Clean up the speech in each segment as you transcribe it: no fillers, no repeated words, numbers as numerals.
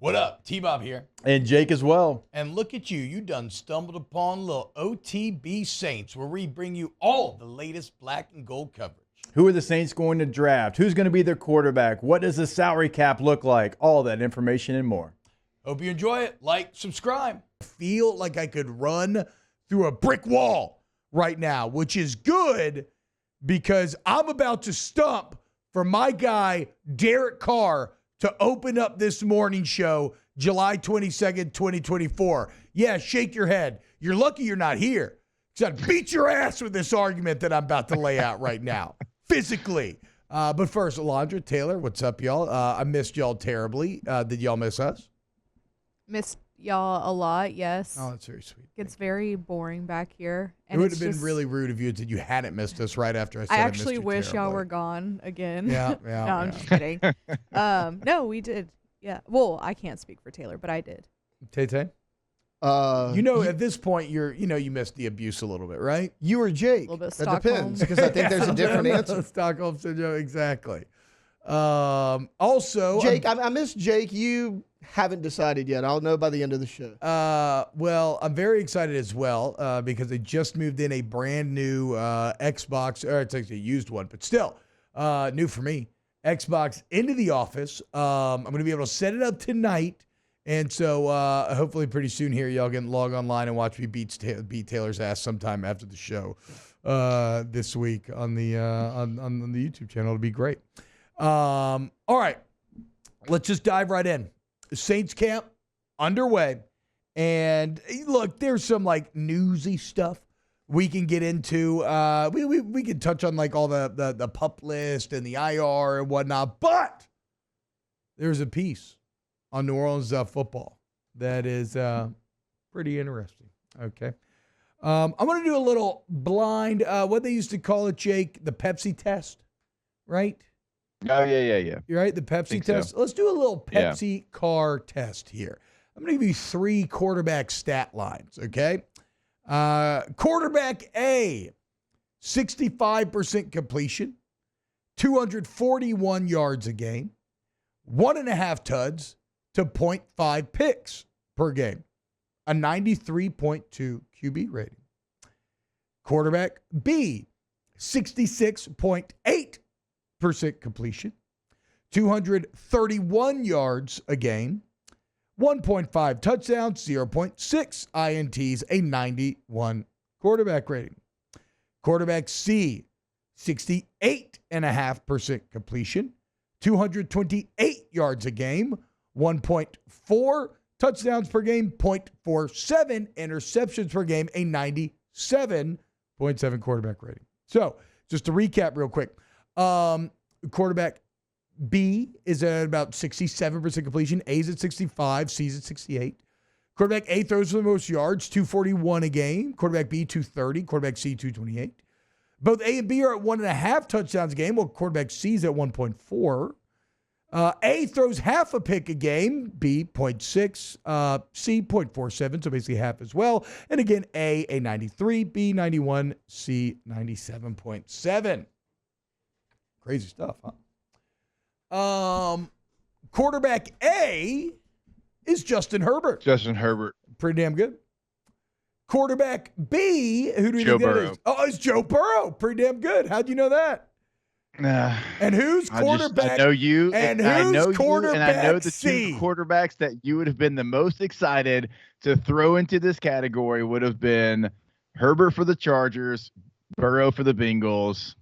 What up? T-Bob here. And Jake as well. And look at you. You done stumbled upon little OTB Saints, where we bring you all the latest black and gold coverage. Who are the Saints going to draft? Who's going to be their quarterback? What does the salary cap look like? All that information and more. Hope you enjoy it. Like, subscribe. Feel like I could run through a brick wall right now, which is good because I'm about to stump for my guy, Derek Carr, to open up this morning show, July 22nd, 2024. Yeah, shake your head. You're lucky you're not here, because I'd beat your ass with this argument that I'm about to lay out right now, physically. But first, Alondra, Taylor, what's up, y'all? I missed y'all terribly. Did y'all miss us? Missed y'all a lot, yes. Oh, that's very sweet. It's very boring back here. And it would have been really rude of you that you hadn't missed us right after I said I I missed actually you wish y'all terribly. were gone again. Yeah. No, I'm just kidding. No, we did. Yeah. Well, I can't speak for Taylor, but I did. Tay-Tay? At this point, you missed the abuse a little bit, right? You or Jake? A little bit of that Stockholm. depends, because I think there's a different answer. Stockholm syndrome, exactly. Also, Jake, I miss Jake. You haven't decided yet. I'll know by the end of the show. well, I'm very excited as well because they just moved in a brand new Xbox, or it's actually a used one, but still new for me. Xbox into the office. I'm going to be able to set it up tonight. And so hopefully pretty soon here, y'all can log online and watch me beat Taylor's ass sometime after the show this week on the YouTube channel. It'll be great. All right, let's just dive right in. Saints camp underway. And look, there's some like newsy stuff we can get into. We can touch on like all the pup list and the IR and whatnot. But there's a piece on New Orleans football that is pretty interesting. Okay. I'm going to do a little blind, what they used to call it, Jake, the Pepsi test, right? Oh, yeah. You're right, the Pepsi test. So. Let's do a little Pepsi Carr test here. I'm going to give you 3 quarterback stat lines, okay? Quarterback A, 65% completion, 241 yards a game, 1.5 tuds to 0.5 picks per game, a 93.2 QB rating. Quarterback B, 66.8% completion, 231 yards a game, 1.5 touchdowns, 0.6 INTs, a 91 quarterback rating. Quarterback C, 68.5% completion, 228 yards a game, 1.4 touchdowns per game, 0.47 interceptions per game, a 97.7 quarterback rating. So just to recap real quick, quarterback B is at about 67% completion. A's at 65, C's at 68. Quarterback A throws for the most yards, 241 a game. Quarterback B, 230. Quarterback C, 228. Both A and B are at 1.5 touchdowns a game, while quarterback C is at 1.4. A throws half a pick a game, B 0.6, C 0.47, so basically half as well. And again, A 93, B 91, C 97.7. Crazy stuff, huh? Quarterback A is Justin Herbert. Justin Herbert. Pretty damn good. Quarterback B, who do you Joe think that Burrow. is? Oh, it's Joe Burrow. Pretty damn good. How'd you know that? And who's quarterback? I know you. And I who's know quarterback you, and I know the C? 2 quarterbacks that you would have been the most excited to throw into this category would have been Herbert for the Chargers, Burrow for the Bengals.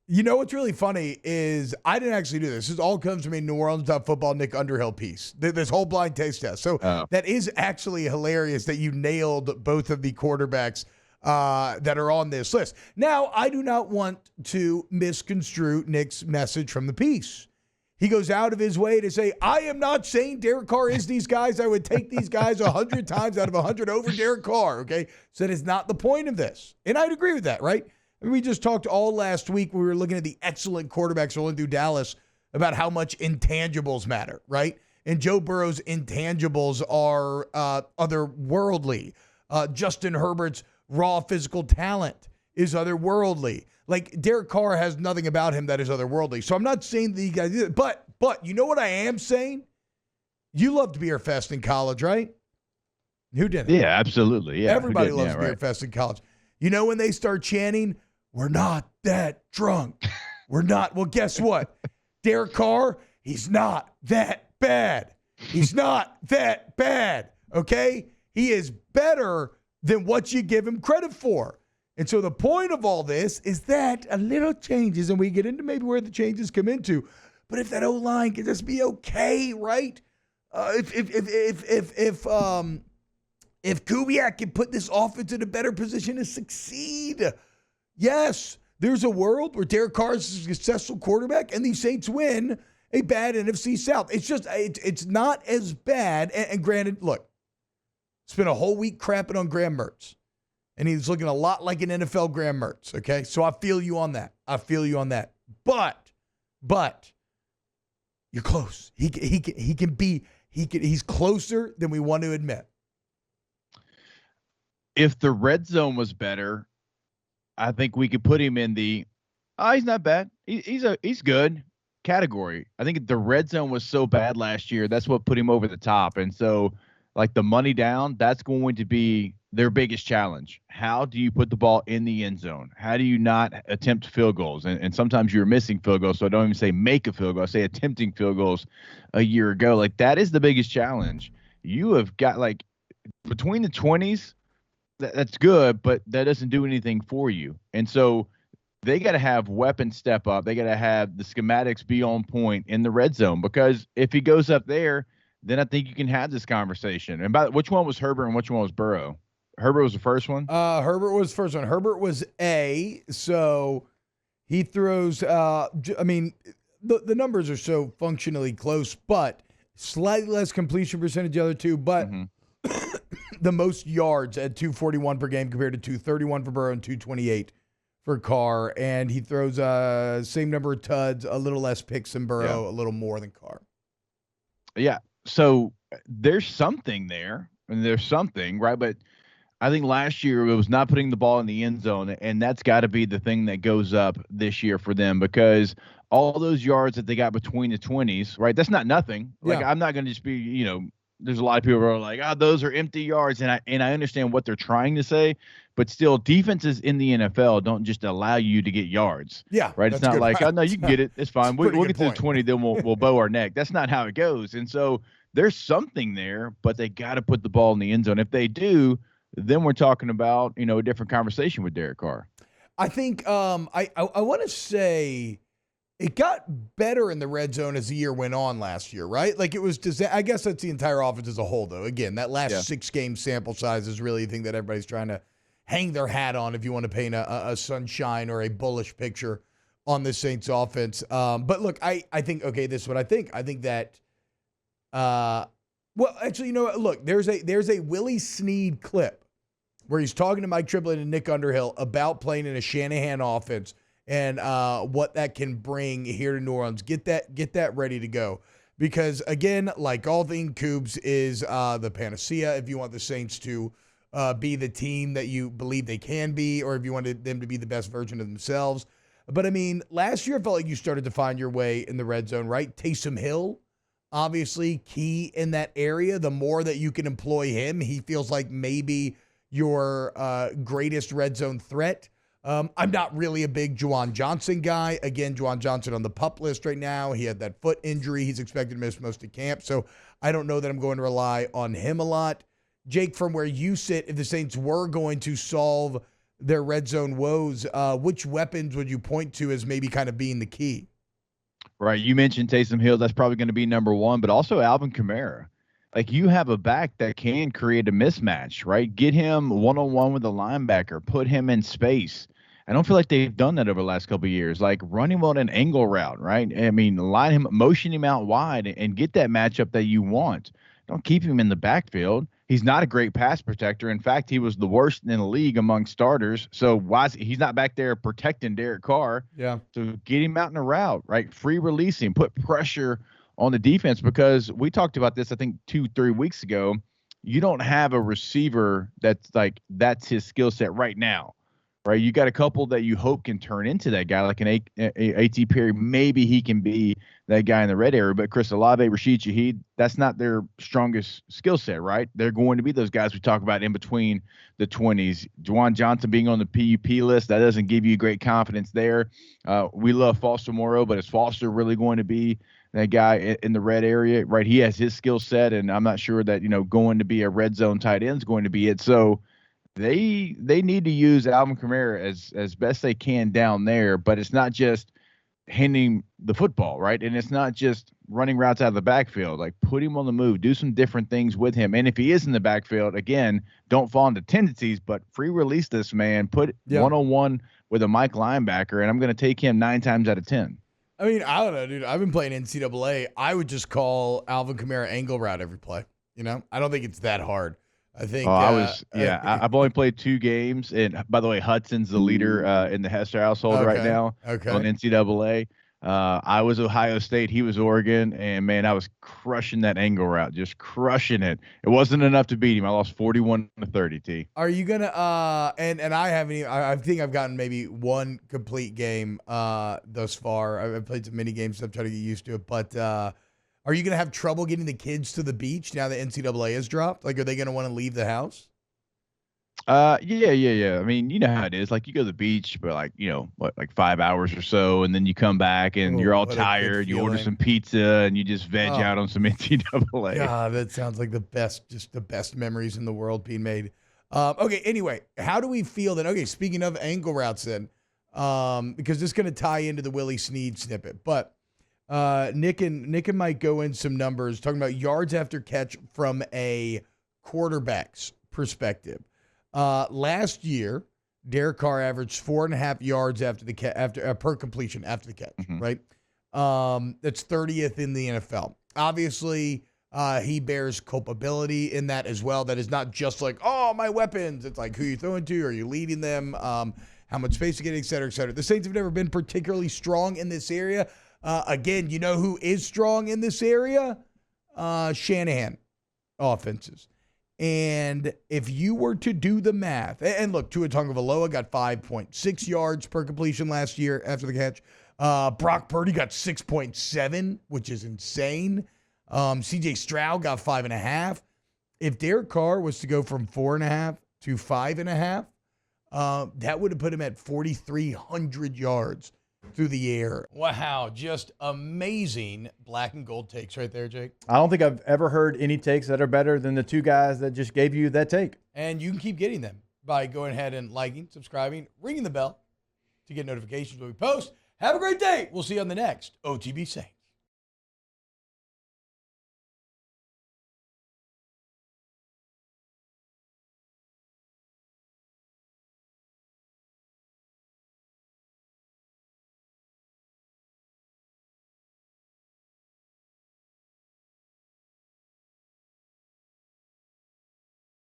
You know what's really funny is I didn't actually do this. This all comes from a New Orleans Football Nick Underhill piece, this whole blind taste test. So that is actually hilarious that you nailed both of the quarterbacks that are on this list. Now, I do not want to misconstrue Nick's message from the piece. He goes out of his way to say, I am not saying Derek Carr is these guys. I would take these guys 100 times out of 100 over Derek Carr, okay? So that is not the point of this. And I'd agree with that, right? We just talked all last week. We were looking at the excellent quarterbacks rolling through Dallas about how much intangibles matter, right? And Joe Burrow's intangibles are otherworldly. Justin Herbert's raw physical talent is otherworldly. Like, Derek Carr has nothing about him that is otherworldly. So I'm not saying these guys, but you know what I am saying? You loved Beer Fest in college, right? Who didn't? Yeah, absolutely. Yeah, who Everybody didn't? loves Yeah, Beer right. Fest in college. You know when they start chanting, "We're not that drunk. We're not." Well, guess what? Derek Carr, he's not that bad. He's not that bad. Okay? He is better than what you give him credit for. And so the point of all this is that a little changes, and we get into maybe where the changes come into. But if that O-line can just be okay, right? If Kubiak can put this offense in a better position to succeed, yes, there's a world where Derek Carr is a successful quarterback and the Saints win a bad NFC South. It's just, it's not as bad. And granted, look, spent a whole week crapping on Graham Mertz, and he's looking a lot like an NFL Graham Mertz, okay? So I feel you on that. But you're close. He's closer than we want to admit. If the red zone was better, I think we could put him in the he's not bad. He's good category. I think the red zone was so bad last year. That's what put him over the top. And so like the money down, that's going to be their biggest challenge. How do you put the ball in the end zone? How do you not attempt field goals? And sometimes you're missing field goals. So I don't even say make a field goal. I say attempting field goals a year ago. Like that is the biggest challenge. You have got like between the 20s, that's good, but that doesn't do anything for you. And so they got to have weapons step up. They got to have the schematics be on point in the red zone, because if he goes up there, then I think you can have this conversation. And by which one was Herbert and which one was Burrow? Herbert was the first one? Herbert was the first one. Herbert was A, so he throws, the numbers are so functionally close, but slightly less completion percentage the other two, but the most yards at 241 per game compared to 231 for Burrow and 228 for Carr. And he throws same number of tuds, a little less picks than Burrow, a little more than Carr. Yeah. So there's something there, and there's something, right? But I think last year it was not putting the ball in the end zone, and that's got to be the thing that goes up this year for them, because all those yards that they got between the 20s, right? That's not nothing. Like I'm not going to just be, there's a lot of people who are like, those are empty yards. And I understand what they're trying to say, but still defenses in the NFL don't just allow you to get yards. Yeah. Right. It's not like, oh, no, you can get it. It's fine. We'll get to the 20, then we'll bow our neck. That's not how it goes. And so there's something there, but they got to put the ball in the end zone. If they do, then we're talking about, a different conversation with Derek Carr. I think I want to say it got better in the red zone as the year went on last year, right? Like it was, I guess that's the entire offense as a whole, though. Again, that last 6-game sample size is really the thing that everybody's trying to hang their hat on if you want to paint a sunshine or a bullish picture on the Saints offense. But look, I think, okay, this is what I think. I think that, well, actually, you know what? Look, there's a Willie Snead clip where he's talking to Mike Triplett and Nick Underhill about playing in a Shanahan offense and what that can bring here to New Orleans. Get that ready to go. Because, again, like all things, Coobs is the panacea if you want the Saints to be the team that you believe they can be, or if you wanted them to be the best version of themselves. But, I mean, last year I felt like you started to find your way in the red zone, right? Taysom Hill, obviously key in that area. The more that you can employ him, he feels like maybe your greatest red zone threat. I'm not really a big Juwan Johnson guy. Again, Juwan Johnson on the PUP list right now. He had that foot injury. He's expected to miss most of camp. So I don't know that I'm going to rely on him a lot. Jake, from where you sit, if the Saints were going to solve their red zone woes, which weapons would you point to as maybe kind of being the key? Right. You mentioned Taysom Hill. That's probably going to be number one, but also Alvin Kamara. Like you have a back that can create a mismatch, right? Get him one-on-one with a linebacker, put him in space. I don't feel like they've done that over the last couple of years. Like run him on an angle route, right? I mean, motion him out wide and get that matchup that you want. Don't keep him in the backfield. He's not a great pass protector. In fact, he was the worst in the league among starters. So he's not back there protecting Derek Carr. Yeah. So get him out in a route, right? Free release him, put pressure on the defense, because we talked about this, I think 2-3 weeks ago. You don't have a receiver that's his skill set right now, right? You got a couple that you hope can turn into that guy, like an A.T. Perry. Maybe he can be that guy in the red area. But Chris Olave, Rashid Shaheed, that's not their strongest skill set, right? They're going to be those guys we talk about in between the 20s. Juwan Johnson being on the PUP list, that doesn't give you great confidence there. We love Foster Moreau, but is Foster really going to be that guy in the red area, right? He has his skill set, and I'm not sure that, going to be a red zone tight end is going to be it. So they need to use Alvin Kamara as best they can down there, but it's not just handing the football, right? And it's not just running routes out of the backfield. Like, put him on the move, do some different things with him. And if he is in the backfield, again, don't fall into tendencies, but free release this man, put one-on-one with a Mike linebacker, and I'm going to take him 9 times out of 10. I mean, I don't know, dude. I've been playing NCAA. I would just call Alvin Kamara angle route every play. I don't think it's that hard. I think. I've only played 2 games, and by the way, Hudson's the leader in the Hester household right now on NCAA. I was Ohio State, he was Oregon, and man, I was crushing that angle route, just crushing it. It wasn't enough to beat him. I lost 41-30. T. Are you gonna? And I haven't even. I think I've gotten maybe 1 complete game thus far. I've played some mini games. So I'm trying to get used to it, but. Are you going to have trouble getting the kids to the beach now that NCAA has dropped? Like, are they going to want to leave the house? Yeah. I mean, you know how it is. Like, you go to the beach for like 5 hours or so, and then you come back and you're all tired. You order some pizza and you just veg out on some NCAA. God, that sounds like the best memories in the world being made. Okay, anyway, how do we feel then? Okay, speaking of angle routes then, because this is going to tie into the Willie Snead snippet, but Nick and Mike go in some numbers talking about yards after catch from a quarterback's perspective. Last year, Derek Carr averaged 4.5 yards per completion after the catch, right? That's 30th in the NFL. Obviously, he bears culpability in that as well. That is not just like, oh, my weapons. It's like, who you throwing to? Are you leading them? How much space you get, et cetera, et cetera. The Saints have never been particularly strong in this area. Again, you know who is strong in this area? Shanahan offenses. And if you were to do the math, and look, Tua Tagovailoa got 5.6 yards per completion last year after the catch. Brock Purdy got 6.7, which is insane. CJ Stroud got 5.5. If Derek Carr was to go from 4.5 to 5.5, that would have put him at 4,300 yards through the air. Wow, just amazing black and gold takes right there, Jake. I don't think I've ever heard any takes that are better than the 2 guys that just gave you that take. And you can keep getting them by going ahead and liking, subscribing, ringing the bell to get notifications when we post. Have a great day. We'll see you on the next OTB Saints.